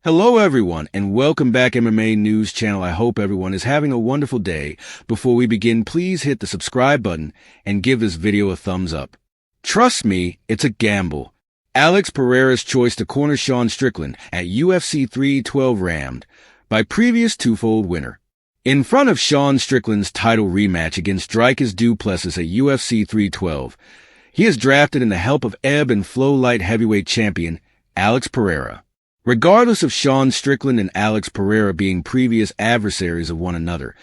Hello everyone, and welcome back MMA News Channel. I hope everyone is having a wonderful day. Before we begin, please hit the subscribe button and give this video a thumbs up. Trust me, it's a gamble. Alex Pereira's choice to corner Sean Strickland at UFC 312 rammed by previous twofold winner. In front of Sean Strickland's title rematch against Strickland du Plessis at UFC 312, he is drafted in the help of ebb and flow light heavyweight champion Alex Pereira. Regardless of Sean Strickland and Alex Pereira being previous adversaries of one another,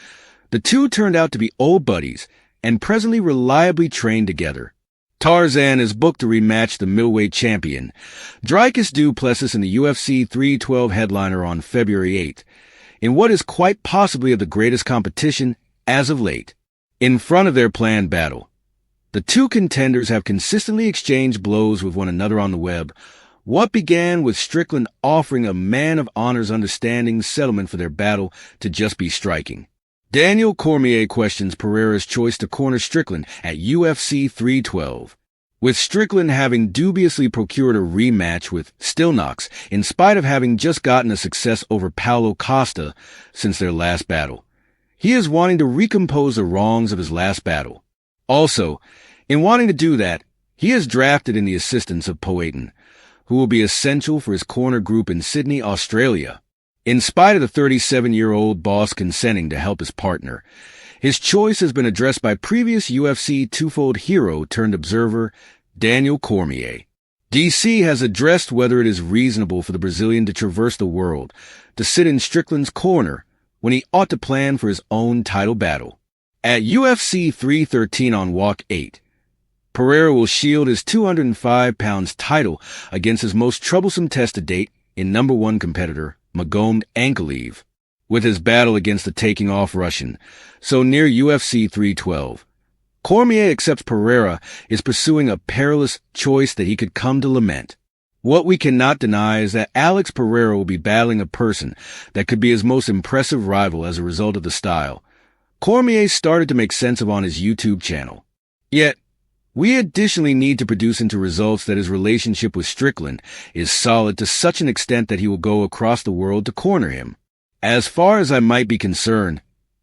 the two turned out to be old buddies and presently reliably trained together. Tarzan is booked to rematch the middleweight champion, Strickland du Plessis, in the UFC 312 headliner on February 8th, in what is quite possibly of the greatest competition as of late. In front of their planned battle, the two contenders have consistently exchanged blows with one another on the web. What began with Strickland offering a man of honor's understanding settlement for their battle to just be striking. Daniel Cormier questions Pereira's choice to corner Strickland at UFC 312, with Strickland having dubiously procured a rematch with Stillnox in spite of having just gotten a success over Paulo Costa since their last battle. He is wanting to recompose the wrongs of his last battle. Also, in wanting to do that, he is drafted in the assistance of Pereira, who will be essential for his corner group in Sydney, Australia. In spite of the 37-year-old boss consenting to help his partner, his choice has been addressed by previous UFC twofold hero-turned-observer Daniel Cormier. DC has addressed whether it is reasonable for the Brazilian to traverse the world to sit in Strickland's corner when he ought to plan for his own title battle. At UFC 313 on Walk 8, Pereira will shield his 205 pounds title against his most troublesome test to date in #1 competitor Magomed Ankalaev, with his battle against the taking-off Russian. So near UFC 312, Cormier accepts Pereira is pursuing a perilous choice that he could come to lament. What we cannot deny is that Alex Pereira will be battling a person that could be his most impressive rival as a result of the style Cormier started to make sense of on his YouTube channel. Yet, we additionally need to produce into results that his relationship with Strickland is solid to such an extent that he will go across the world to corner him. As far as I might be concerned,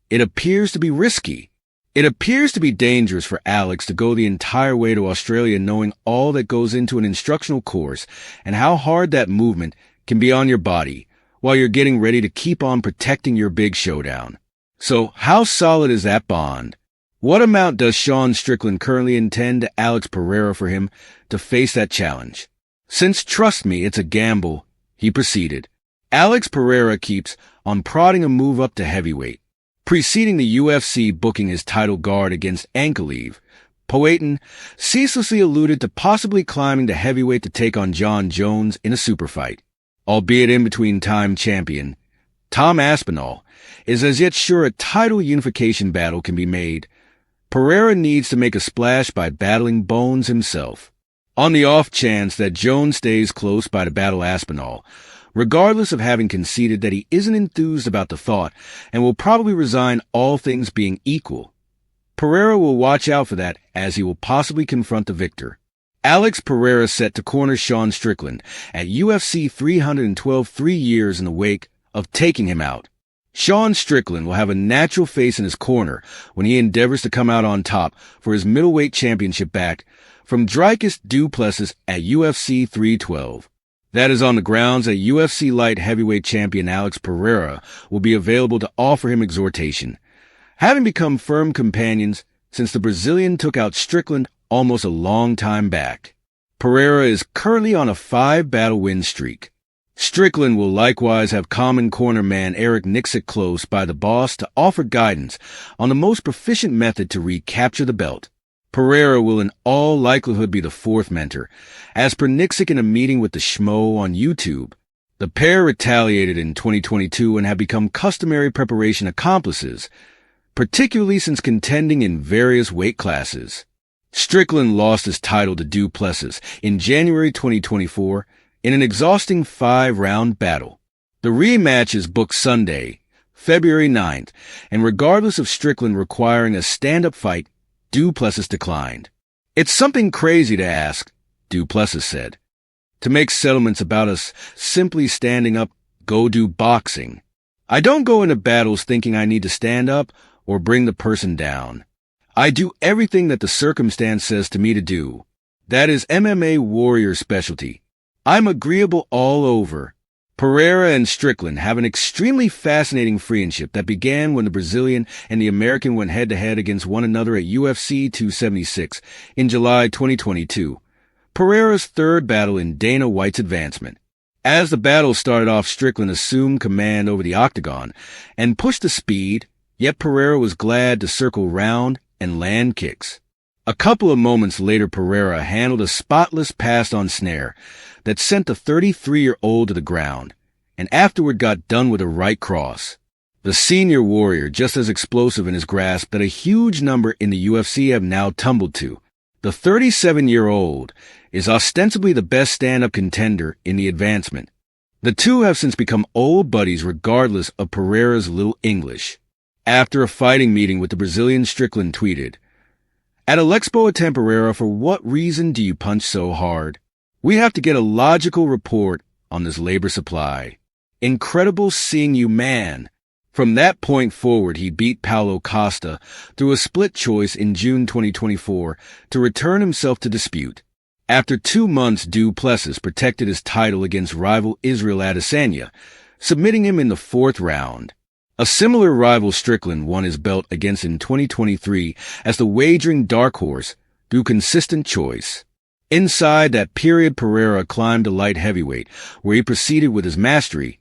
it appears to be risky. It appears to be dangerous for Alex to go the entire way to Australia knowing all that goes into an instructional course and how hard that movement can be on your body while you're getting ready to keep on protecting your big showdown. So how solid is that bond? What amount does Sean Strickland currently intend to Alex Pereira for him to face that challenge? Since, trust me, it's a gamble, he proceeded. Alex Pereira keeps on prodding a move up to heavyweight. Preceding the UFC booking his title guard against Ankalaev, Pereira ceaselessly alluded to possibly climbing to heavyweight to take on John Jones in a super fight. Albeit in-between time champion, Tom Aspinall is as yet sure a title unification battle can be made. Pereira needs to make a splash by battling Bones himself. On the off chance that Jones stays close by to battle Aspinall, regardless of having conceded that he isn't enthused about the thought and will probably resign all things being equal, Pereira will watch out for that as he will possibly confront the victor. Alex Pereira set to corner Sean Strickland at UFC 312 3 years in the wake of taking him out. Sean Strickland will have a natural face in his corner when he endeavors to come out on top for his middleweight championship back from Strickland du Plessis at UFC 312. That is on the grounds that UFC light heavyweight champion Alex Pereira will be available to offer him exhortation, having become firm companions since the Brazilian took out Strickland almost a long time back. Pereira is currently on a 5-battle win streak. Strickland will likewise have common corner man Eric Nixick close by the boss to offer guidance on the most proficient method to recapture the belt. Pereira will in all likelihood be the fourth mentor, as per Nixick in a meeting with the Schmo on YouTube. The pair retaliated in 2022 and have become customary preparation accomplices, particularly since contending in various weight classes. Strickland lost his title to du Plessis in January 2024 in an exhausting 5-round battle. The rematch is booked Sunday, February 9th, and regardless of Strickland requiring a stand-up fight, du Plessis declined. "It's something crazy to ask," du Plessis said, "to make settlements about us simply standing up go do boxing. I don't go into battles thinking I need to stand up or bring the person down. I do everything that the circumstance says to me to do. That is MMA warrior specialty. I'm agreeable all over. Pereira and Strickland have an extremely fascinating friendship that began when the Brazilian and the American went head-to-head against one another at UFC 276 in July 2022, Pereira's third battle in Dana White's advancement. As the battle started off, Strickland assumed command over the octagon and pushed the speed, yet Pereira was glad to circle round and land kicks. A couple of moments later, Pereira handled a spotless pass-on snare that sent the 33-year-old to the ground, and afterward got done with a right cross. The senior warrior, just as explosive in his grasp that a huge number in the UFC have now tumbled to. The 37-year-old is ostensibly the best stand-up contender in the advancement. The two have since become old buddies regardless of Pereira's little English. After a fighting meeting with the Brazilian, Strickland tweeted, "At Alexpo a Temporera, for what reason do you punch so hard? We have to get a logical report on this labor supply. Incredible seeing you, man." From that point forward, he beat Paulo Costa through a split choice in June 2024 to return himself to dispute. After 2 months, Du Plessis protected his title against rival Israel Adesanya, submitting him in the 4th round. A similar rival, Strickland, won his belt against in 2023 as the wagering dark horse through consistent choice. Inside that period, Pereira climbed to light heavyweight, where he proceeded with his mastery,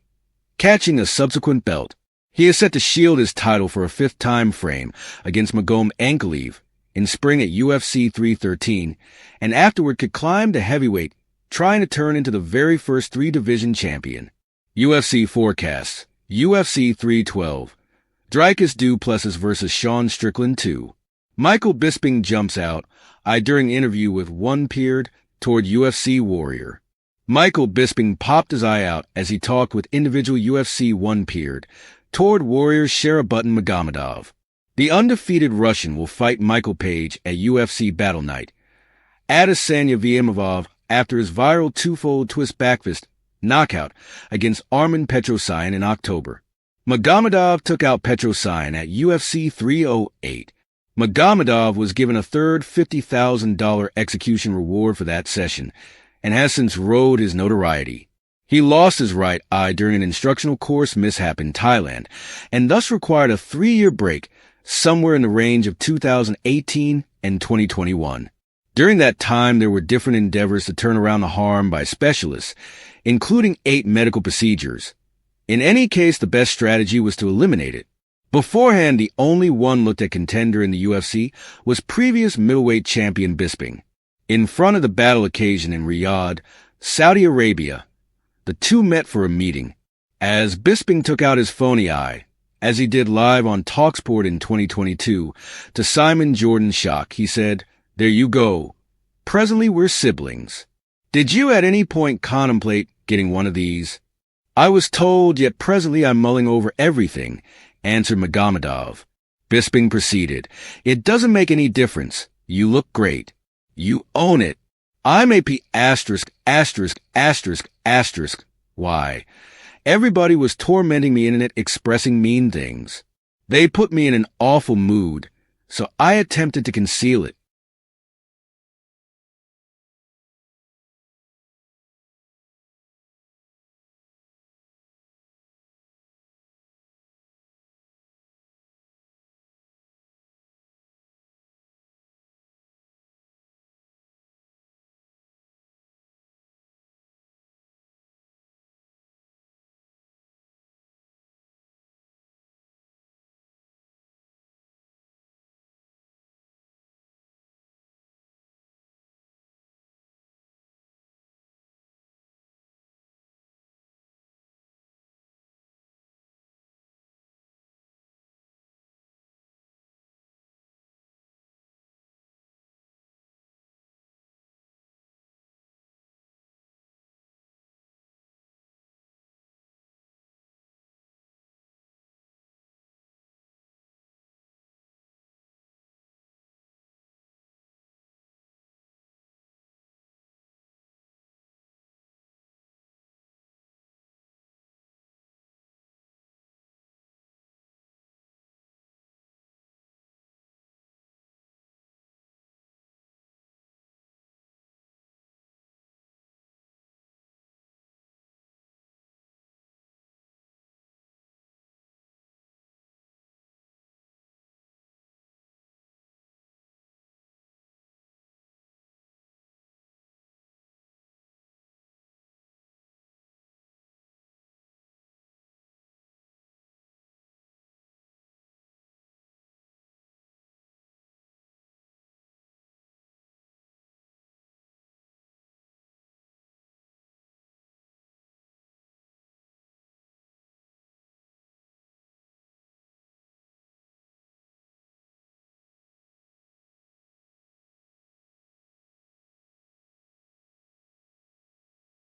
catching a subsequent belt. He is set to shield his title for a 5th time frame against Magom Ankalaev in spring at UFC 313, and afterward could climb to heavyweight, trying to turn into the very first 3-division champion. UFC forecasts: UFC 312, Dricus Du Plessis vs. Sean Strickland 2. Michael Bisping jumps out, during interview with One Peered toward UFC Warrior. Michael Bisping popped his eye out as he talked with individual UFC One Peered toward Warrior's Sherabutton Magomedov. The undefeated Russian will fight Michael Page at UFC Battle Night. Adesanya Vimavov after his viral twofold twist backfist knockout against Armen Petrosyan in October. Magomedov took out Petrosyan at UFC 308. Magomedov was given a third $50,000 execution reward for that session and has since rode his notoriety. He lost his right eye during an instructional course mishap in Thailand and thus required a 3-year break somewhere in the range of 2018 and 2021. During that time, there were different endeavors to turn around the harm by specialists, including 8 medical procedures. In any case, the best strategy was to eliminate it. Beforehand, the only one looked at contender in the UFC was previous middleweight champion Bisping. In front of the battle occasion in Riyadh, Saudi Arabia, the two met for a meeting. As Bisping took out his phony eye, as he did live on TalkSport in 2022, to Simon Jordan Shock, he said, "There you go. Presently we're siblings. Did you at any point contemplate getting one of these?" "I was told, yet presently I'm mulling over everything," answered Magomedov. Bisping proceeded, "It doesn't make any difference. You look great. You own it. I'm a P**********. Why? Everybody was tormenting me in it, expressing mean things. They put me in an awful mood, so I attempted to conceal it.